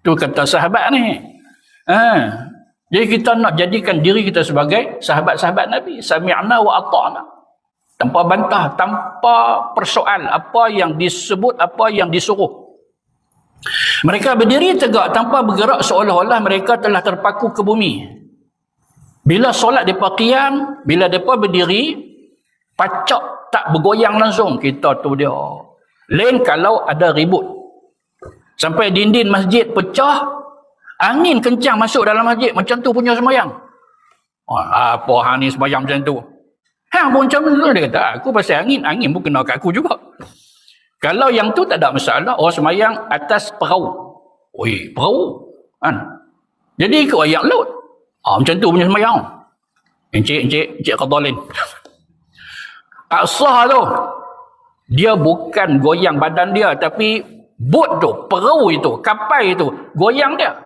Tu kata sahabat ni. Jadi kita nak jadikan diri kita sebagai sahabat-sahabat Nabi. Sami'na wa ata'na. Tanpa bantah, tanpa persoal apa yang disebut, apa yang disuruh. Mereka berdiri tegak tanpa bergerak seolah-olah mereka telah terpaku ke bumi. Bila solat mereka qiyam, bila mereka berdiri, pacak tak bergoyang langsung. Kita tu dia. Lain kalau ada ribut. Sampai dinding masjid pecah, angin kencang masuk dalam masjid. Macam tu punya sembahyang. Apa hang ni sembahyang macam tu? Hang pun macam tu. Dia kata, aku pasal angin. Angin pun kena kat aku juga. Kalau yang tu tak ada masalah, orang sembahyang atas perahu. Oi, perahu. Kan? Jadi ikut ayat laut. Macam tu punya sembahyang. Encik Qadalin. Tak sah tu. Dia bukan goyang badan dia, tapi bot tu, perahu itu, kapal itu, goyang dia.